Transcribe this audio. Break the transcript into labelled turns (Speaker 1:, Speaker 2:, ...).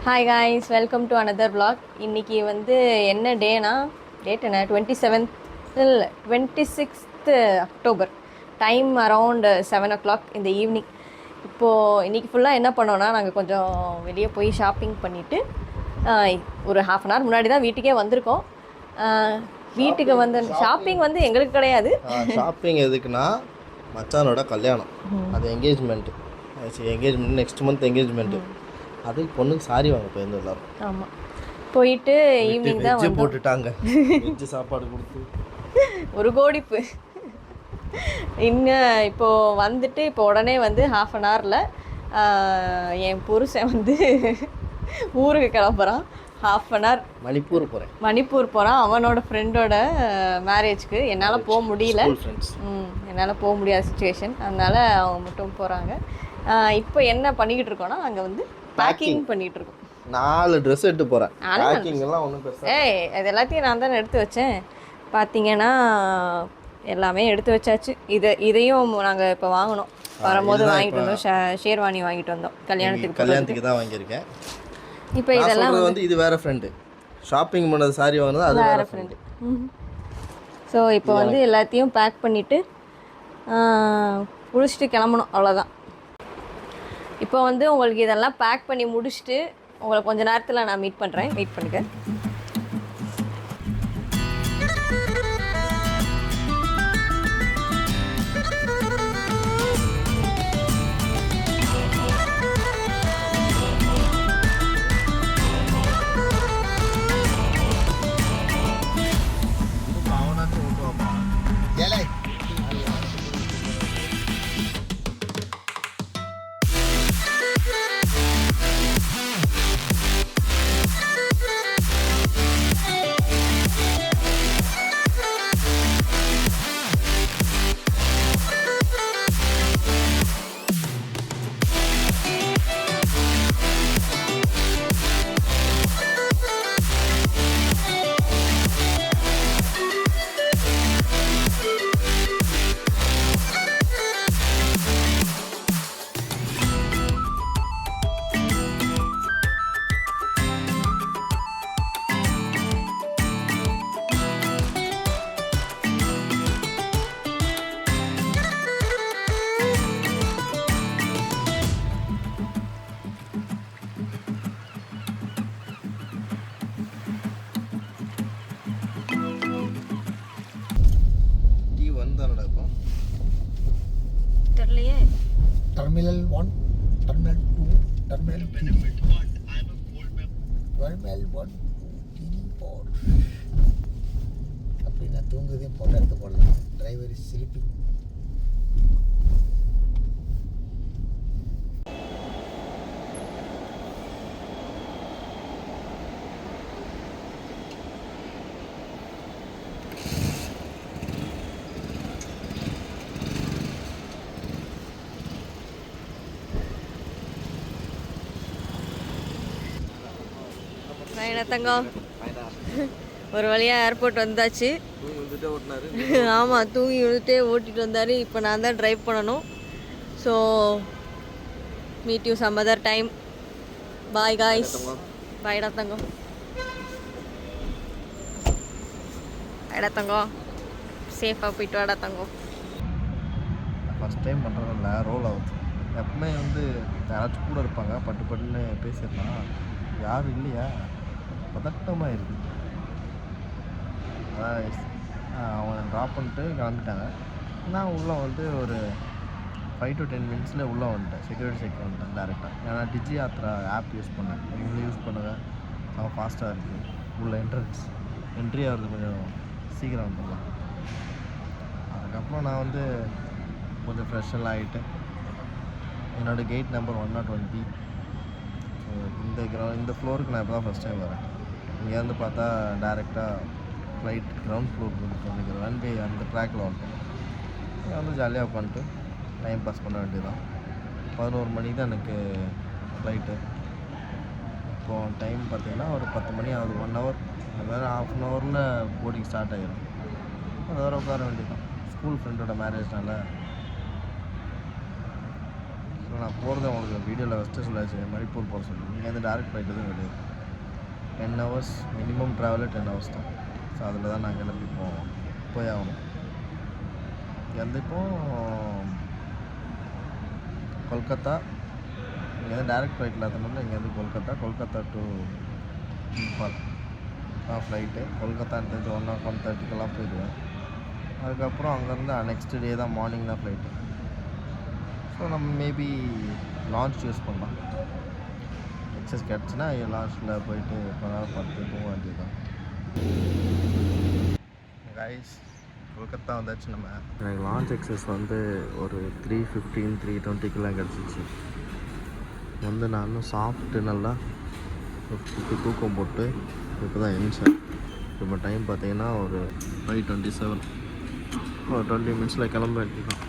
Speaker 1: Hi guys, welcome to another vlog. இன்றைக்கி வந்து என்ன டேனா, டேட் என்ன 26th October. Time around 7 o'clock இந்த ஈவினிங். இப்போது இன்றைக்கி ஃபுல்லாக என்ன பண்ணோன்னா, நாங்கள் கொஞ்சம் வெளியே போய் ஷாப்பிங் பண்ணிவிட்டு ஒரு ½ hour முன்னாடி தான் வீட்டுக்கே வந்திருக்கோம். வீட்டுக்கு வந்து ஷாப்பிங் வந்து எங்களுக்கு கிடையாது.
Speaker 2: ஷாப்பிங் எதுக்குன்னா மச்சானோட கல்யாணம், அது என்கேஜ்மெண்ட் நெக்ஸ்ட் மந்த் என்கேஜ்மெண்ட்டு. அதுக்கு பொண்ணுக்கு சாரி வாங்க போயிருந்தோம் எல்லாரும்.
Speaker 1: ஆமாம், போயிட்டு ஈவினிங் தான் வந்து
Speaker 2: போட்டுட்டாங்க. வெஜ்ஜு சாப்பாடு கொடுத்து
Speaker 1: ஒரு கோடிப்பு. இன்னும் இப்போது வந்துட்டு இப்போ உடனே வந்து ½ hourல என் புருஷன் வந்து ஊருக்கு கிளம்புறான். ½ hour மணிப்பூர் போகிறான் அவனோட ஃப்ரெண்டோட மேரேஜ்க்கு. என்னால் போக முடியல, என்னால் போக முடியாத சுச்சுவேஷன், அதனால் அவங்க மட்டும் போகிறாங்க. இப்போ என்ன பண்ணிக்கிட்டு இருக்கோன்னா, அங்கே வந்து பேக்கிங் பண்ணிகிட்டு இருக்கோம்.
Speaker 2: 4 ட்ரெஸ் எடுத்து போகிறேன். பேக்கிங்லாம் ஒன்றும் பெருசாக
Speaker 1: இது எல்லாத்தையும் நான் தானே எடுத்து வச்சேன். பார்த்தீங்கன்னா எல்லாமே எடுத்து வச்சாச்சு. இதையும் நாங்கள் இப்போ வாங்கினோம், வரும்போது வாங்கிட்டு வந்தோம். ஷேர்வானி வாங்கிட்டு வந்தோம் கல்யாணத்துக்கு
Speaker 2: தான் வாங்கியிருக்கேன்.
Speaker 1: இப்போ இதெல்லாம்
Speaker 2: வந்து இது வேறு ஃப்ரெண்டு ஷாப்பிங் பண்ணது சாரி வாங்கினது, அது வேறு ஃப்ரெண்டு.
Speaker 1: ஸோ இப்போ வந்து எல்லாத்தையும் பேக் பண்ணிவிட்டு முடிச்சுட்டு கிளம்பணும், அவ்வளோதான். இப்போ வந்து உங்களுக்கு இதெல்லாம் பேக் பண்ணி முடிச்சுட்டு உங்களை கொஞ்ச நேரத்தில் நான் மீட் பண்ணுறேன். வெயிட் பண்ணுங்க. தெரியலையே.
Speaker 3: Terminal 1, Terminal 2, Terminal 3, Terminal 1, 2, 3, 4. அப்படின்னா தூங்குறதையும் போட்டோ எடுத்து போடலாம். Driver is sleeping.
Speaker 1: தங்கம் ஒரு வழியாக ஏர்போர்ட் வந்தாச்சு. ஆமாம், தூங்கி விழுந்துட்டே ஓட்டிகிட்டு வந்தார். இப்போ நான் தான் ட்ரைவ் பண்ணணும். So meet you some other time. Bye guys. பாய்டா தங்கம். பாய்டா தங்கம், சேஃபாக போயிட்டு வாடா தங்கம்.
Speaker 2: ஃபஸ்ட் டைம் பண்ணுறதில்ல, ரோல் ஆகுது. எப்பவுமே வந்து யாராச்சும் கூட இருப்பாங்க, பட்டுன்னு பேசிடலாம். யாரும் இல்லையா, பதட்டமாக இருக்குது. அவனை ட்ராப் பண்ணிட்டு கிளம்பிட்டாங்க. நான் உள்ளே வந்து ஒரு 5 to 10 minutes உள்ளே வந்துட்டேன். செக்யூரிட்டி செக் வந்துட்டேன் டேரெக்டாக. ஏன்னா டிஜி யாத்ரா ஆப் யூஸ் பண்ணேன். நீங்களும் யூஸ் பண்ணுங்கள், ரொம்ப ஃபாஸ்ட்டாக இருக்குது. உள்ள என்ட்ரி ஆகிறது கொஞ்சம் சீக்கிரம் வந்துடலாம். அதுக்கப்புறம் நான் வந்து கொஞ்சம் ஃப்ரெஷ்ஷெல்லாம் ஆகிட்டு என்னோடய கேட் நம்பர் 101B. இந்த ஃப்ளோருக்கு நான் இப்போ தான் ஃபஸ்ட் டைம் வரேன். இங்கேருந்து பார்த்தா டேரெக்டாக ஃப்ளைட் கிரவுண்ட் ஃப்ளோருக்கு வந்து ரன்வே அந்த ட்ராக்கில் வந்துட்டோம். இங்கே வந்து ஜாலியாக உட்காந்துட்டு டைம் பாஸ் பண்ண வேண்டியதுதான். 11 மணிக்கு தான் எனக்கு ஃப்ளைட்டு. இப்போது டைம் பார்த்திங்கன்னா ஒரு 10 மணி ஆகுது. 1 hour, அதாவது ½ hourல போர்டிங் ஸ்டார்ட் ஆகிடும். அது வர உட்கார வேண்டியதுதான். ஸ்கூல் ஃப்ரெண்டோட மேரேஜ்னால. ஸோ நான் போகிறத உங்களுக்கு வீடியோவில் ஃபஸ்ட்டு சொல்லாச்சு மணிப்பூர் போகிற சொல்லி இங்கேருந்து டேரக்ட் ஃப்ளைட் எதுவும் கிடையாது. 10 hours மினிமம் ட்ராவலே 10 hours தான். ஸோ அதில் தான் நான் கிளம்பி போய் ஆகணும். இங்கேருந்து கொல்கத்தா இங்கேருந்து டேரக்ட் ஃப்ளைட் இல்லாதனால இங்கேருந்து கொல்கத்தா டு இம்பால் தான் ஃப்ளைட்டு. கொல்கத்தா எடுத்து 1:30க்கெல்லாம் போயிடுவேன். அதுக்கப்புறம் அங்கேருந்து நெக்ஸ்ட் டே தான் மார்னிங் தான் ஃப்ளைட்டு. ஸோ நம்ம மேபி லான்ச் யூஸ் பண்ணலாம். எக்ஸஸ் கிடச்சுன்னா லான்ச்சில் போயிட்டு கொஞ்ச நேரம் பார்த்து தூங்க வேண்டியது தான். கைஸ் கொல்கத்தா வந்தாச்சு நம்ம. எனக்கு லான்ச் எக்ஸஸ் வந்து ஒரு 3:15 3:20க்கெலாம் கிடச்சிச்சு. வந்து நான் இன்னும் சாப்பிட்டு நல்லா தூக்கம் போட்டு இப்போ தான் எழுந்தேன். இப்போ டைம் பார்த்தீங்கன்னா ஒரு 5:27. ஒரு 20 minutes கிளம்ப வேண்டியது தான்.